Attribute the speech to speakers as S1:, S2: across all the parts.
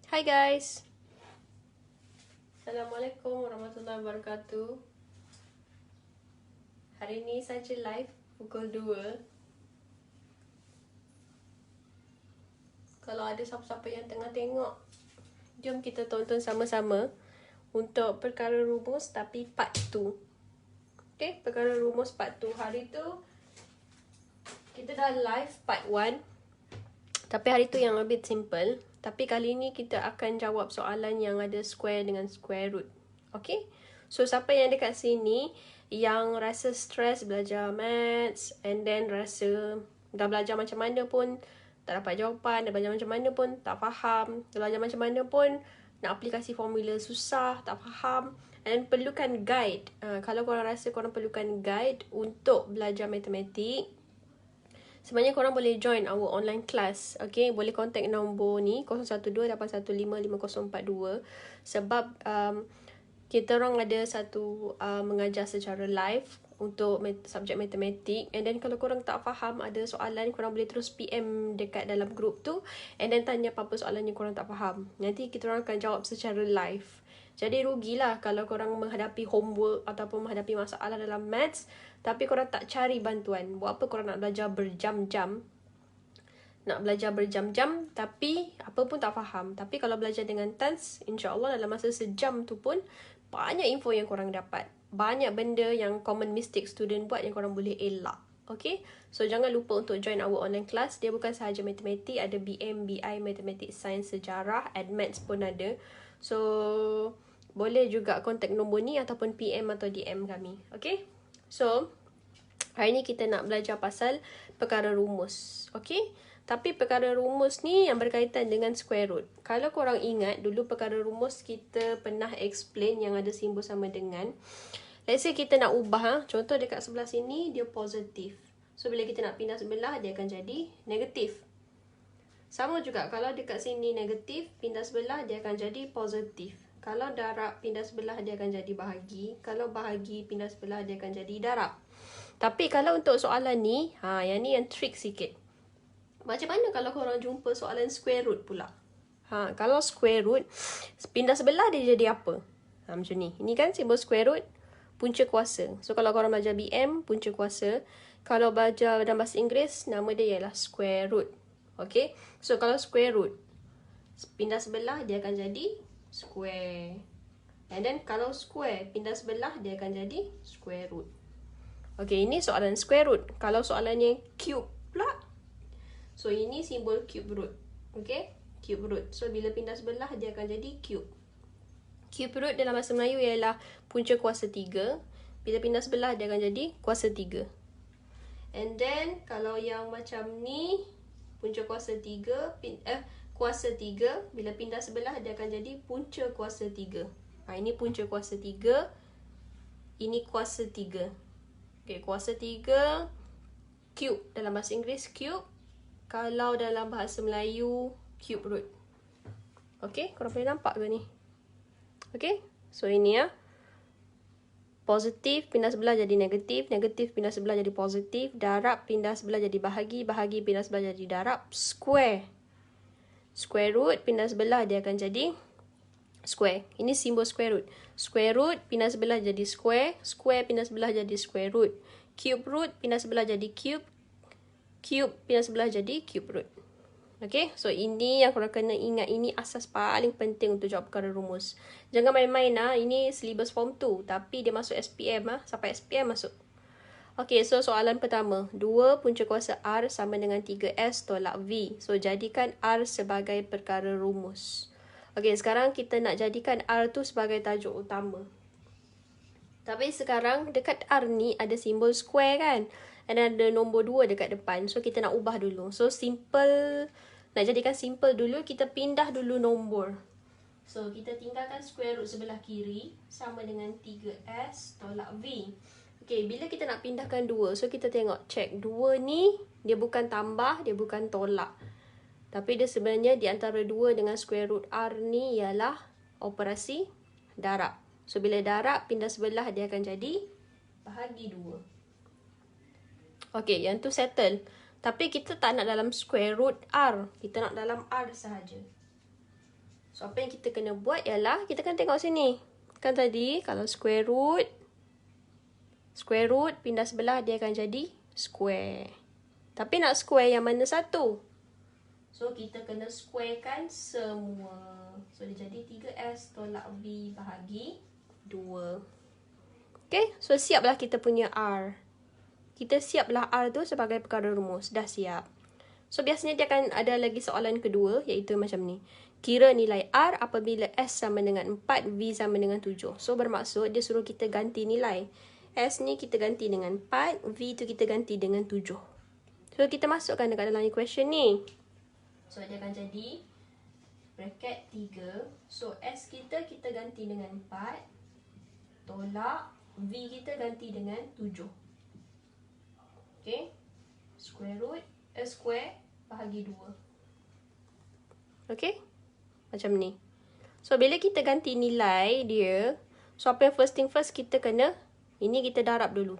S1: Hai guys. Assalamualaikum warahmatullahi wabarakatuh. Hari ini saja live pukul 2. Kalau ada siapa-siapa yang tengah tengok, jom kita tonton sama-sama untuk perkara rumus tapi part 2. Okay, perkara rumus part 2. Hari tu kita dah live part 1. Tapi hari tu yang lebih simple. Tapi kali ni kita akan jawab soalan yang ada square dengan square root. Okay? So, siapa yang dekat sini yang rasa stress belajar maths and then rasa dah belajar macam mana pun tak dapat jawapan, dah belajar macam mana pun tak faham, dah belajar macam mana pun nak aplikasi formula susah, tak faham, and perlukan guide. Kalau korang rasa korang perlukan guide untuk belajar matematik, sebenarnya korang boleh join our online class. Okay, boleh contact nombor ni 0128155042 sebab kita orang ada satu mengajar secara live untuk subjek matematik. And then kalau korang tak faham, ada soalan, korang boleh terus PM dekat dalam group tu and then tanya apa-apa soalan yang korang tak faham. Nanti kita orang akan jawab secara live. Jadi rugilah kalau korang menghadapi homework ataupun menghadapi masalah dalam maths tapi korang tak cari bantuan. Buat apa korang nak belajar berjam-jam? Nak belajar berjam-jam tapi apa pun tak faham. Tapi kalau belajar dengan Tans, insya-Allah dalam masa sejam tu pun banyak info yang korang dapat. Banyak benda yang common mistake student buat yang korang boleh elak. Okay? So, jangan lupa untuk join our online class. Dia bukan sahaja matematik. Ada BM, BI, matematik, sains, sejarah, admaths pun ada. So, boleh juga contact nombor ni ataupun PM atau DM kami. Okay? So, hari ni kita nak belajar pasal perkara rumus. Okay? Tapi perkara rumus ni yang berkaitan dengan square root. Kalau korang ingat, dulu perkara rumus kita pernah explain yang ada simbol sama dengan. Let's say kita nak ubah. Contoh dekat sebelah sini, dia positif. So, bila kita nak pindah sebelah, dia akan jadi negatif. Sama juga, kalau dekat sini negatif, pindah sebelah, dia akan jadi positif. Kalau darab, pindah sebelah, dia akan jadi bahagi. Kalau bahagi, pindah sebelah, dia akan jadi darab. Tapi kalau untuk soalan ni, yang ni yang trick sikit. Macam mana kalau korang jumpa soalan square root pula? Kalau square root, pindah sebelah dia jadi apa? Macam ni. Ini kan simbol square root, punca kuasa. So, kalau korang belajar BM, punca kuasa. Kalau belajar dalam bahasa Inggeris, nama dia ialah square root. Okay? So, kalau square root, pindah sebelah, dia akan jadi square. And then, kalau square, pindah sebelah, dia akan jadi square root. Okay, ini soalan square root. Kalau soalannya cube pula, so ini simbol cube root. Okay, cube root. So, bila pindah sebelah, dia akan jadi cube. Cube root dalam bahasa Melayu ialah punca kuasa 3. Bila pindah sebelah, dia akan jadi kuasa 3. And then, kalau yang macam ni, punca kuasa 3, kuasa 3. Bila pindah sebelah, dia akan jadi punca kuasa 3. Ini punca kuasa 3. Ini kuasa 3. Okay, kuasa 3, cube. Dalam bahasa Inggeris, cube. Kalau dalam bahasa Melayu, cube root. Okay, korang boleh nampak ke ni? Okay, so ini ya. Positif pindah sebelah jadi negatif, negatif pindah sebelah jadi positif, darab pindah sebelah jadi bahagi, bahagi pindah sebelah jadi darab, square. Square root pindah sebelah dia akan jadi square. Ini simbol square root. Square root pindah sebelah jadi square, square pindah sebelah jadi square root. Cube root pindah sebelah jadi cube, cube pindah sebelah jadi cube root. Okay, so ini yang korang kena ingat. Ini asas paling penting untuk jawab perkara rumus. Jangan main-main ini syllabus form 2. Tapi dia masuk SPM sampai SPM masuk. Okay, so soalan pertama. 2 punca kuasa R sama dengan 3S tolak V. So, jadikan R sebagai perkara rumus. Okay, sekarang kita nak jadikan R tu sebagai tajuk utama. Tapi sekarang dekat R ni ada simbol square kan? Dan ada nombor 2 dekat depan. So, kita nak ubah dulu. So, simple. Nak jadikan simple dulu, kita pindah dulu nombor. So, kita tinggalkan square root sebelah kiri. Sama dengan 3S tolak V. Okay, bila kita nak pindahkan 2. So, kita tengok, check. 2 ni, dia bukan tambah, dia bukan tolak. Tapi dia sebenarnya di antara 2 dengan square root R ni ialah operasi darab. So, bila darab, pindah sebelah, dia akan jadi bahagi 2. Okay, yang tu settle. Tapi kita tak nak dalam square root R. Kita nak dalam R sahaja. So, apa yang kita kena buat ialah, kita kan tengok sini. Kan tadi, kalau square root pindah sebelah, dia akan jadi square. Tapi nak square yang mana satu? So, kita kena squarekan semua. So, dia jadi 3S tolak V bahagi 2. Okay, so siaplah kita punya R. Kita siaplah R tu sebagai perkara rumus. Dah siap. So, biasanya dia akan ada lagi soalan kedua, iaitu macam ni. Kira nilai R apabila S sama dengan 4, V sama dengan 7. So, bermaksud dia suruh kita ganti nilai. S ni kita ganti dengan 4, V tu kita ganti dengan 7. So, kita masukkan dekat dalam equation ni. So, dia akan jadi bracket 3. So, S kita ganti dengan 4. Tolak V kita ganti dengan 7. Okay. Square root square bahagi 2. Okay. Macam ni. So, bila kita ganti nilai dia, so apa yang first thing first kita kena, ini kita darab dulu.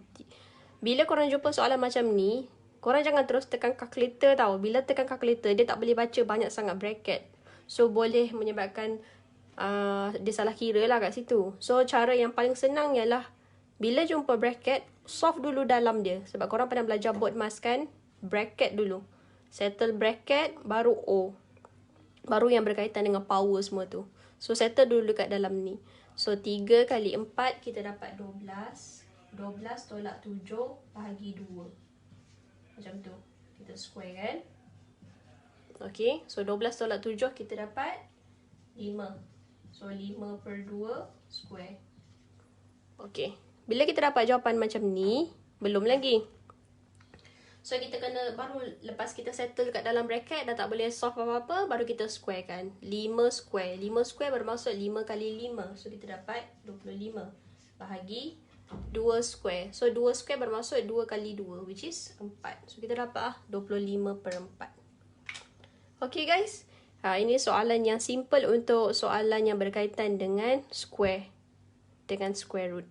S1: Bila korang jumpa soalan macam ni, korang jangan terus tekan calculator tau. Bila tekan calculator, dia tak boleh baca banyak sangat bracket. So, boleh menyebabkan dia salah kira lah kat situ. So, cara yang paling senang ialah bila jumpa bracket, solve dulu dalam dia. Sebab korang pernah belajar BODMAS kan? Bracket dulu. Settle bracket, baru O. Baru yang berkaitan dengan power semua tu. So, settle dulu dekat dalam ni. So, 3 kali 4, kita dapat 12. 12 tolak 7 bahagi 2. Macam tu. Kita square kan? Okay. So, 12 tolak 7, kita dapat 5. So, 5 per 2 square. Okay. Bila kita dapat jawapan macam ni, belum lagi. So, kita kena, baru lepas kita settle kat dalam bracket, dah tak boleh solve apa-apa, baru kita square kan. 5 square. 5 square bermaksud 5 kali 5. So, kita dapat 25. Bahagi 2 square. So, 2 square bermaksud 2 kali 2, which is 4. So, kita dapat 25 per 4. Okay guys. Ini soalan yang simple untuk soalan yang berkaitan dengan square. Dengan square root.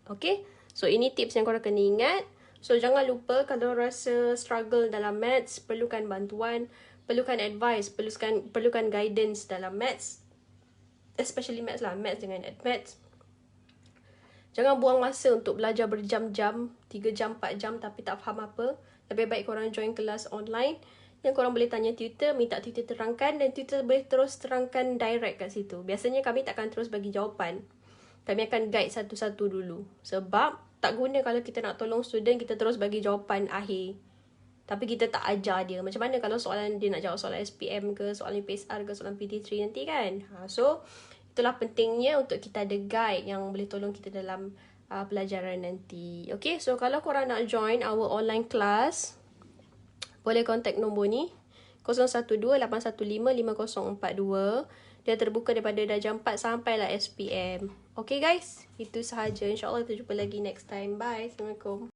S1: Okay. So, ini tips yang korang kena ingat. So, jangan lupa kalau rasa struggle dalam maths, perlukan bantuan, perlukan advice, perlukan guidance dalam maths. Especially maths lah, maths dengan maths. Jangan buang masa untuk belajar berjam-jam, 3 jam, 4 jam tapi tak faham apa. Lebih baik korang join kelas online yang korang boleh tanya tutor, minta tutor terangkan dan tutor boleh terus terangkan direct kat situ. Biasanya kami takkan terus bagi jawapan. Kami akan guide satu-satu dulu. Sebab tak guna kalau kita nak tolong student, kita terus bagi jawapan akhir. Tapi kita tak ajar dia. Macam mana kalau soalan dia nak jawab soalan SPM ke, soalan PSR ke, soalan PT3 nanti kan. So, itulah pentingnya untuk kita ada guide yang boleh tolong kita dalam pelajaran nanti. Okay, so kalau korang nak join our online class, boleh contact nombor ni. 012-815-5042. Dia terbuka daripada dah jam 4 sampailah SPM. Okay guys, itu sahaja. InsyaAllah kita jumpa lagi next time. Bye. Assalamualaikum.